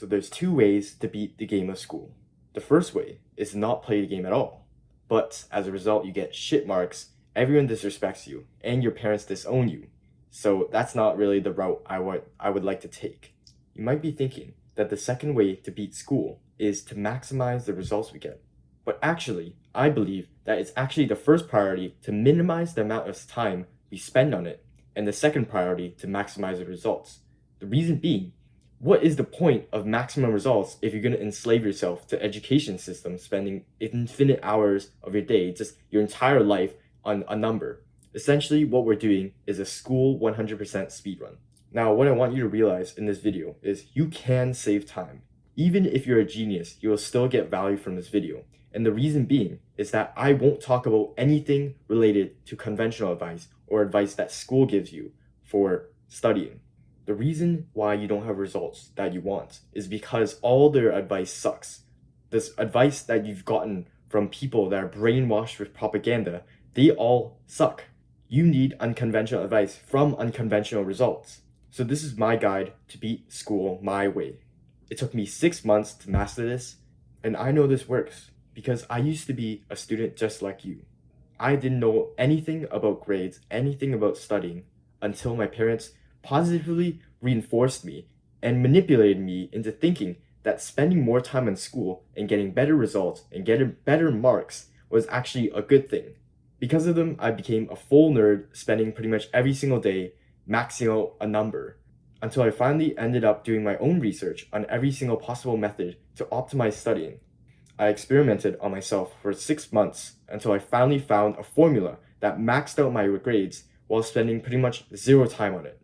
So there's two ways to beat the game of school. The first way is to not play the game at all. But as a result, you get shit marks, everyone disrespects you, and your parents disown you. So that's not really the route I would like to take. You might be thinking that the second way to beat school is to maximize the results we get. But actually, I believe that it's actually the first priority to minimize the amount of time we spend on it, and the second priority to maximize the results. The reason being, what is the point of maximum results if you're going to enslave yourself to education system, spending infinite hours of your day, just your entire life on a number? Essentially, what we're doing is a school 100% speedrun. Now, what I want you to realize in this video is you can save time. Even if you're a genius, you will still get value from this video. And the reason being is that I won't talk about anything related to conventional advice or advice that school gives you for studying. The reason why you don't have results that you want is because all their advice sucks. This advice that you've gotten from people that are brainwashed with propaganda, they all suck. You need unconventional advice from unconventional results. So this is my guide to beat school my way. It took me 6 months to master this, and I know this works because I used to be a student just like you. I didn't know anything about grades, anything about studying, until my parents positively reinforced me and manipulated me into thinking that spending more time in school and getting better results and getting better marks was actually a good thing. Because of them, I became a full nerd, spending pretty much every single day maxing out a number, until I finally ended up doing my own research on every single possible method to optimize studying. I experimented on myself for 6 months until I finally found a formula that maxed out my grades while spending pretty much zero time on it.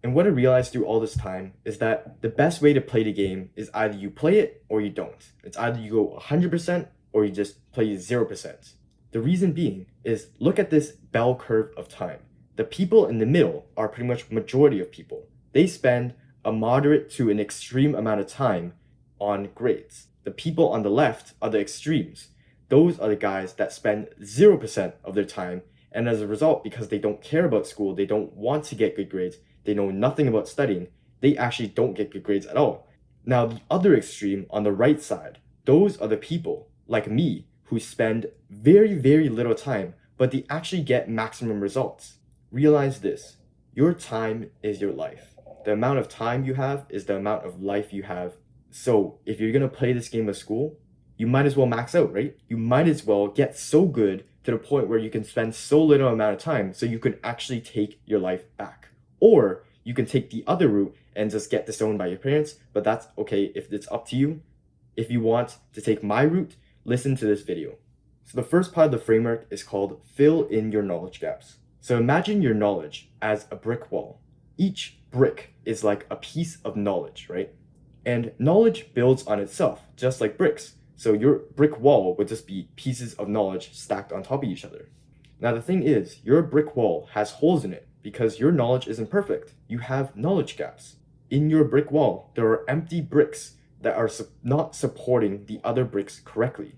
And what I realized through all this time is that the best way to play the game is either you play it or you don't. It's either you go 100% or you just play 0%. The reason being is, look at this bell curve of time. The people in the middle are pretty much majority of people. They spend a moderate to an extreme amount of time on grades. The people on the left are the extremes. Those are the guys that spend 0% of their time, and as a result, because they don't care about school, they don't want to get good grades, they know nothing about studying, they actually don't get good grades at all. Now, the other extreme on the right side, those are the people, like me, who spend very, very little time, but they actually get maximum results. Realize this, your time is your life. The amount of time you have is the amount of life you have. So if you're gonna play this game of school, you might as well max out, right? You might as well get so good to the point where you can spend so little amount of time so you can actually take your life back. Or you can take the other route and just get disowned by your parents, but that's okay if it's up to you. If you want to take my route, listen to this video. So the first part of the framework is called fill in your knowledge gaps. So imagine your knowledge as a brick wall. Each brick is like a piece of knowledge, right? And knowledge builds on itself, just like bricks. So your brick wall would just be pieces of knowledge stacked on top of each other. Now the thing is, your brick wall has holes in it because your knowledge isn't perfect. You have knowledge gaps. In your brick wall, there are empty bricks that are not supporting the other bricks correctly.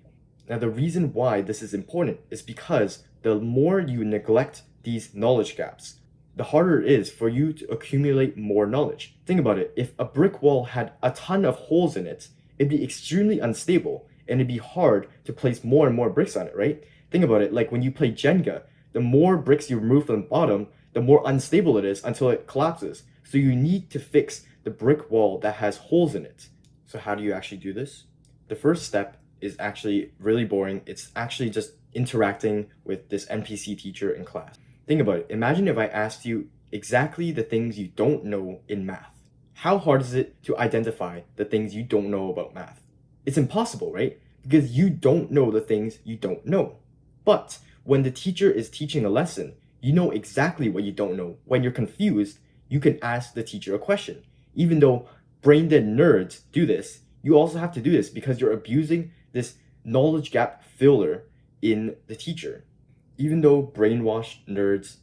Now the reason why this is important is because the more you neglect these knowledge gaps, the harder it is for you to accumulate more knowledge. Think about it, if a brick wall had a ton of holes in it, it'd be extremely unstable and it'd be hard to place more and more bricks on it, right? Think about it, like when you play Jenga, the more bricks you remove from the bottom, the more unstable it is until it collapses. So you need to fix the brick wall that has holes in it. So how do you actually do this? The first step is actually really boring. It's actually just interacting with this NPC teacher in class. Think about it. Imagine if I asked you exactly the things you don't know in math. How hard is it to identify the things you don't know about math? It's impossible, right? Because you don't know the things you don't know. But when the teacher is teaching a lesson, you know exactly what you don't know. When you're confused, you can ask the teacher a question. Even though brain-dead nerds do this, you also have to do this because you're abusing this knowledge gap filler in the teacher. Even though brainwashed nerds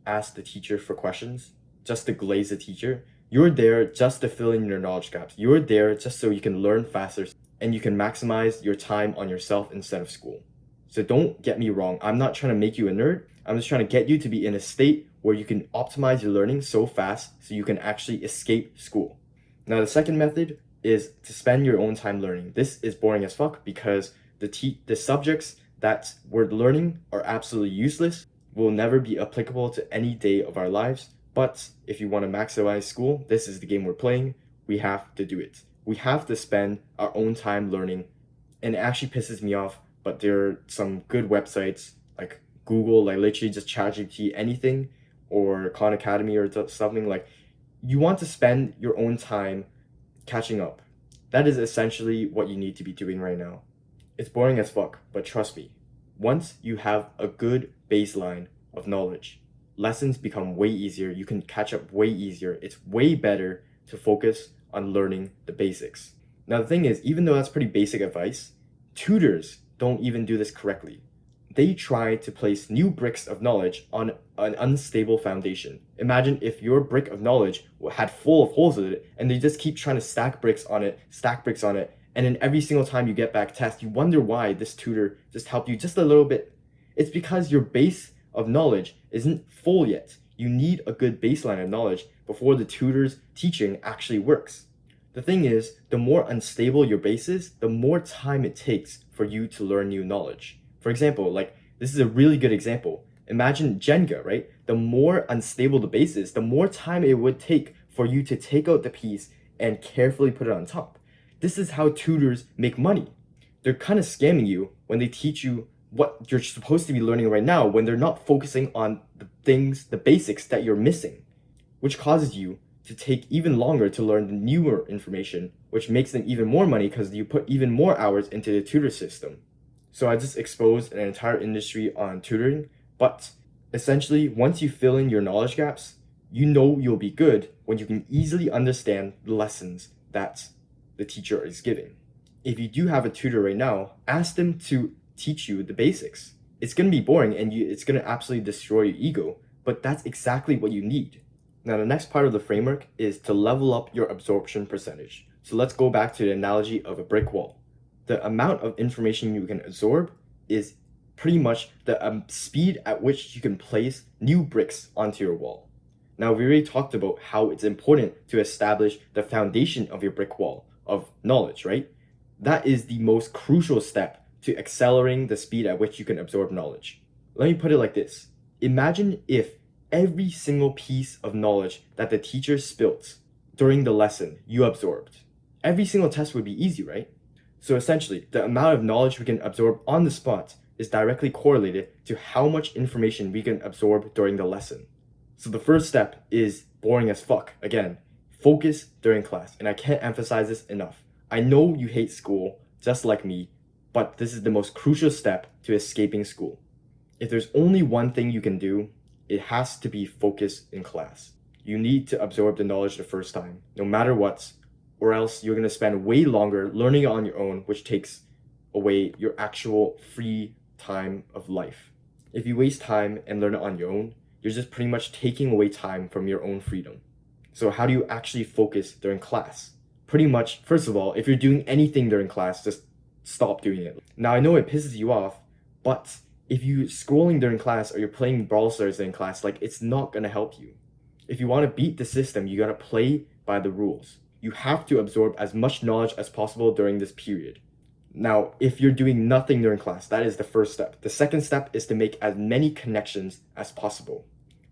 ask the teacher for questions just to glaze the teacher, you're there just to fill in your knowledge gaps. You're there just so you can learn faster and you can maximize your time on yourself instead of school. So don't get me wrong, I'm not trying to make you a nerd. I'm just trying to get you to be in a state where you can optimize your learning so fast so you can actually escape school. Now the second method is to spend your own time learning. This is boring as fuck because the subjects that we're learning are absolutely useless, will never be applicable to any day of our lives. But if you want to maximize school, this is the game we're playing. We have to do it. We have to spend our own time learning. And it actually pisses me off, but there are some good websites like Google, like literally just ChatGPT, anything, or Khan Academy or something. Like, you want to spend your own time catching up. That is essentially what you need to be doing right now. It's boring as fuck, but trust me, once you have a good baseline of knowledge, lessons become way easier. You can catch up way easier. It's way better to focus on learning the basics. Now, the thing is, even though that's pretty basic advice, tutors don't even do this correctly. They try to place new bricks of knowledge on an unstable foundation. Imagine if your brick of knowledge had full of holes in it, and they just keep trying to stack bricks on it, and then every single time you get back test, you wonder why this tutor just helped you just a little bit. It's because your base of knowledge isn't full yet. You need a good baseline of knowledge before the tutor's teaching actually works. The thing is, the more unstable your base is, the more time it takes for you to learn new knowledge. For example, like, this is a really good example. Imagine Jenga, right? The more unstable the base is, the more time it would take for you to take out the piece and carefully put it on top. This is how tutors make money. They're kind of scamming you when they teach you what you're supposed to be learning right now when they're not focusing on the things, the basics that you're missing, which causes you to take even longer to learn the newer information, which makes them even more money because you put even more hours into the tutor system. So I just exposed an entire industry on tutoring, but essentially, once you fill in your knowledge gaps, you know you'll be good when you can easily understand the lessons that the teacher is giving. If you do have a tutor right now, ask them to teach you the basics. It's going to be boring and it's going to absolutely destroy your ego, but that's exactly what you need. Now, the next part of the framework is to level up your absorption percentage. So let's go back to the analogy of a brick wall. The amount of information you can absorb is pretty much the speed at which you can place new bricks onto your wall. Now, we already talked about how it's important to establish the foundation of your brick wall of knowledge, right? That is the most crucial step to accelerating the speed at which you can absorb knowledge. Let me put it like this. Imagine if every single piece of knowledge that the teacher spilt during the lesson you absorbed. Every single test would be easy, right? So essentially, the amount of knowledge we can absorb on the spot is directly correlated to how much information we can absorb during the lesson. So the first step is boring as fuck. Again, focus during class. And I can't emphasize this enough. I know you hate school, just like me, but this is the most crucial step to escaping school. If there's only one thing you can do, it has to be focus in class. You need to absorb the knowledge the first time, no matter what, or else you're going to spend way longer learning it on your own, which takes away your actual free time of life. If you waste time and learn it on your own, you're just pretty much taking away time from your own freedom. So how do you actually focus during class? Pretty much, first of all, if you're doing anything during class, just stop doing it. Now, I know it pisses you off, but if you're scrolling during class or you're playing Brawl Stars in class, like, it's not going to help you. If you want to beat the system, you got to play by the rules. You have to absorb as much knowledge as possible during this period. Now, if you're doing nothing during class, that is the first step. The second step is to make as many connections as possible.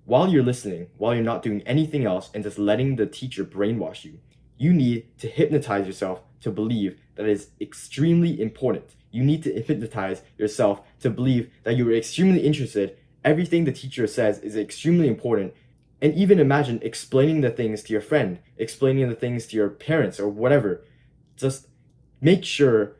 While you're listening, while you're not doing anything else and just letting the teacher brainwash you, you need to hypnotize yourself to believe that it is extremely important. You need to hypnotize yourself to believe that you're extremely interested. Everything the teacher says is extremely important. And even imagine explaining the things to your friend, explaining the things to your parents or whatever. Just make sure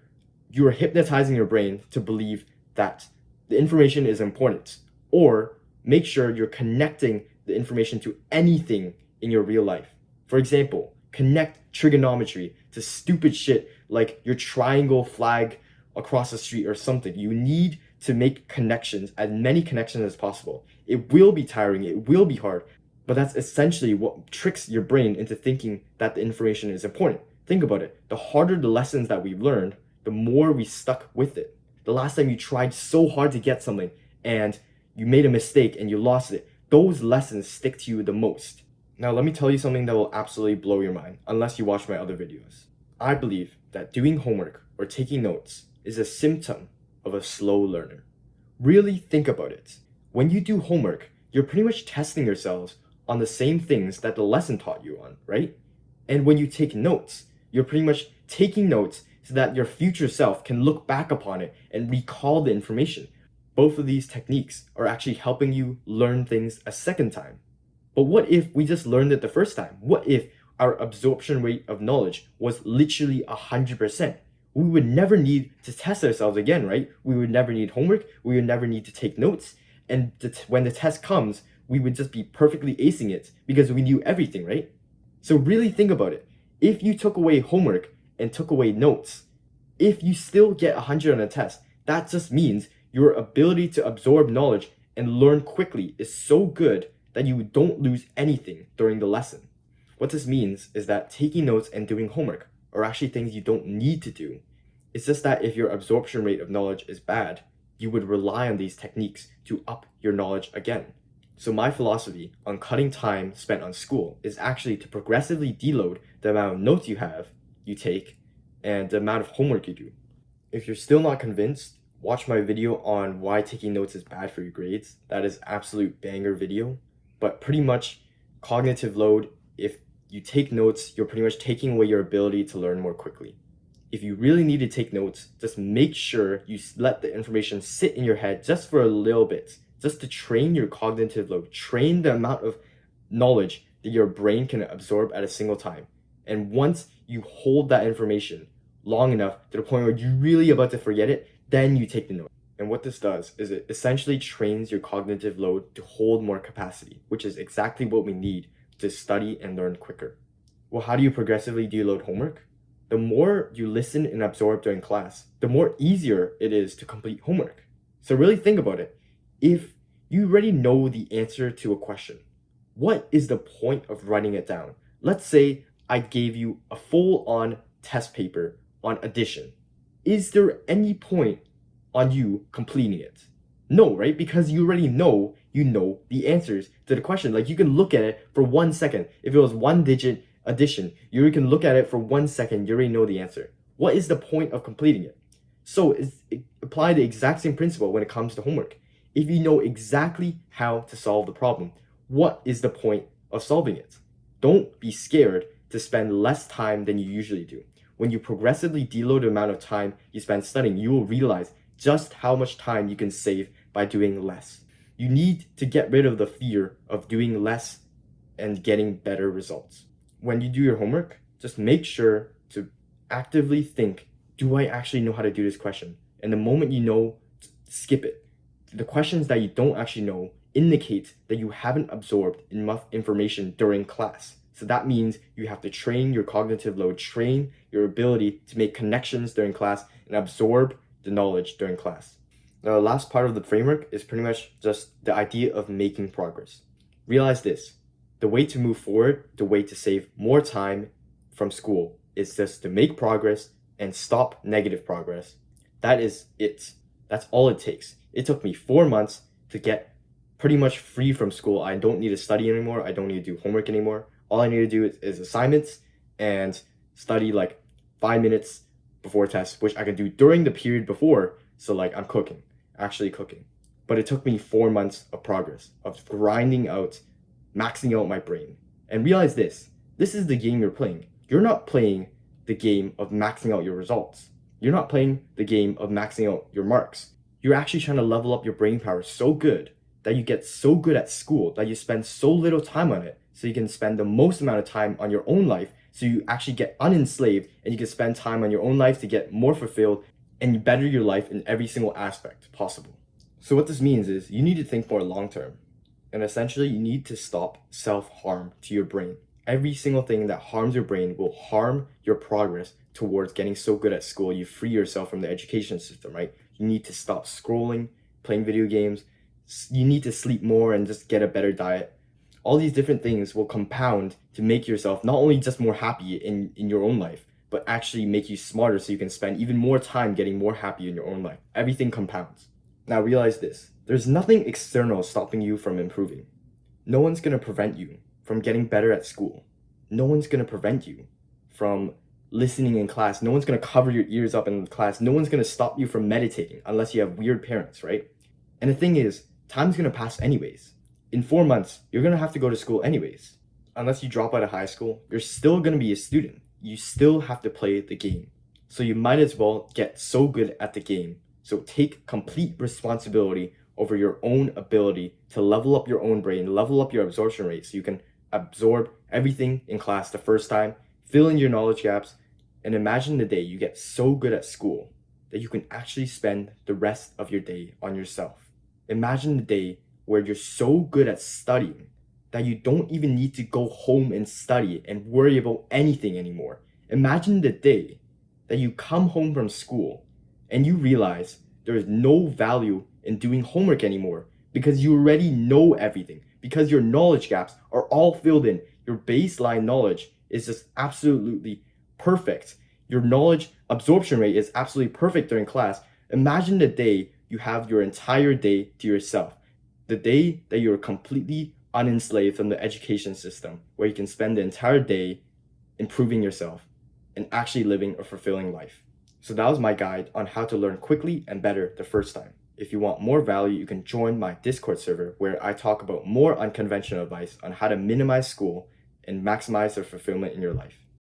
you are hypnotizing your brain to believe that the information is important. Or make sure you're connecting the information to anything in your real life. For example, connect trigonometry to stupid shit like your triangle flag across the street or something. You need to make connections, as many connections as possible. It will be tiring, it will be hard, but that's essentially what tricks your brain into thinking that the information is important. Think about it. The harder the lessons that we've learned, the more we stuck with it. The last time you tried so hard to get something and you made a mistake and you lost it, those lessons stick to you the most. Now, let me tell you something that will absolutely blow your mind, unless you watch my other videos. I believe that doing homework or taking notes is a symptom of a slow learner. Really think about it. When you do homework, you're pretty much testing yourselves on the same things that the lesson taught you on, right? And when you take notes, you're pretty much taking notes so that your future self can look back upon it and recall the information. Both of these techniques are actually helping you learn things a second time. But what if we just learned it the first time? What if our absorption rate of knowledge was literally 100%? We would never need to test ourselves again, right? We would never need homework. We would never need to take notes. And when the test comes, we would just be perfectly acing it because we knew everything, right? So really think about it. If you took away homework and took away notes, if you still get 100 on a test, that just means your ability to absorb knowledge and learn quickly is so good that you don't lose anything during the lesson. What this means is that taking notes and doing homework are actually things you don't need to do. It's just that if your absorption rate of knowledge is bad, you would rely on these techniques to up your knowledge again. So my philosophy on cutting time spent on school is actually to progressively deload the amount of notes you take, and the amount of homework you do. If you're still not convinced, watch my video on why taking notes is bad for your grades. That is absolute banger video. But pretty much cognitive load, if you take notes, you're pretty much taking away your ability to learn more quickly. If you really need to take notes, just make sure you let the information sit in your head just for a little bit, just to train your cognitive load, train the amount of knowledge that your brain can absorb at a single time. And once you hold that information long enough to the point where you're really about to forget it, then you take the note. And what this does is it essentially trains your cognitive load to hold more capacity, which is exactly what we need to study and learn quicker. Well, how do you progressively deload homework? The more you listen and absorb during class, the more easier it is to complete homework. So really think about it. If you already know the answer to a question, what is the point of writing it down? Let's say I gave you a full-on test paper on addition. Is there any point on you completing it? No, right? Because you already know the answers to the question. Like, you can look at it for 1 second. If it was one digit addition, you can look at it for 1 second, you already know the answer. What is the point of completing it? So apply the exact same principle when it comes to homework. If you know exactly how to solve the problem, what is the point of solving it? Don't be scared to spend less time than you usually do. When you progressively deload the amount of time you spend studying, you will realize just how much time you can save by doing less. You need to get rid of the fear of doing less and getting better results. When you do your homework, just make sure to actively think, do I actually know how to do this question? And the moment you know, skip it. The questions that you don't actually know indicate that you haven't absorbed enough information during class. So that means you have to train your cognitive load, train your ability to make connections during class and absorb the knowledge during class. Now, the last part of the framework is pretty much just the idea of making progress. Realize this, the way to move forward, the way to save more time from school is just to make progress and stop negative progress. That is it. That's all it takes. It took me 4 months to get pretty much free from school. I don't need to study anymore. I don't need to do homework anymore. All I need to do is assignments and study like 5 minutes before tests, which I can do during the period before. So like I'm actually cooking. But it took me 4 months of progress, of grinding out, maxing out my brain. And realize this is the game you're playing. You're not playing the game of maxing out your results. You're not playing the game of maxing out your marks. You're actually trying to level up your brain power so good that you get so good at school that you spend so little time on it so you can spend the most amount of time on your own life so you actually get unenslaved and you can spend time on your own life to get more fulfilled and you better your life in every single aspect possible. So what this means is you need to think more long term. And essentially you need to stop self-harm to your brain. Every single thing that harms your brain will harm your progress towards getting so good at school. You free yourself from the education system, right? You need to stop scrolling, playing video games. You need to sleep more and just get a better diet. All these different things will compound to make yourself not only just more happy in your own life, but actually make you smarter so you can spend even more time getting more happy in your own life. Everything compounds. Now realize this, there's nothing external stopping you from improving. No one's gonna prevent you from getting better at school. No one's gonna prevent you from listening in class. No one's going to cover your ears up in class. No one's going to stop you from meditating unless you have weird parents, right? And the thing is, time's going to pass anyways. In 4 months, you're going to have to go to school anyways. Unless you drop out of high school, you're still going to be a student. You still have to play the game. So you might as well get so good at the game. So take complete responsibility over your own ability to level up your own brain, level up your absorption rate so you can absorb everything in class the first time, fill in your knowledge gaps, and imagine the day you get so good at school that you can actually spend the rest of your day on yourself. Imagine the day where you're so good at studying that you don't even need to go home and study and worry about anything anymore. Imagine the day that you come home from school and you realize there is no value in doing homework anymore because you already know everything, because your knowledge gaps are all filled in. Your baseline knowledge is just absolutely perfect. Your knowledge absorption rate is absolutely perfect during class. Imagine the day you have your entire day to yourself. The day that you're completely unenslaved from the education system, where you can spend the entire day improving yourself and actually living a fulfilling life. So that was my guide on how to learn quickly and better the first time. If you want more value, you can join my Discord server where I talk about more unconventional advice on how to minimize school and maximize the fulfillment in your life.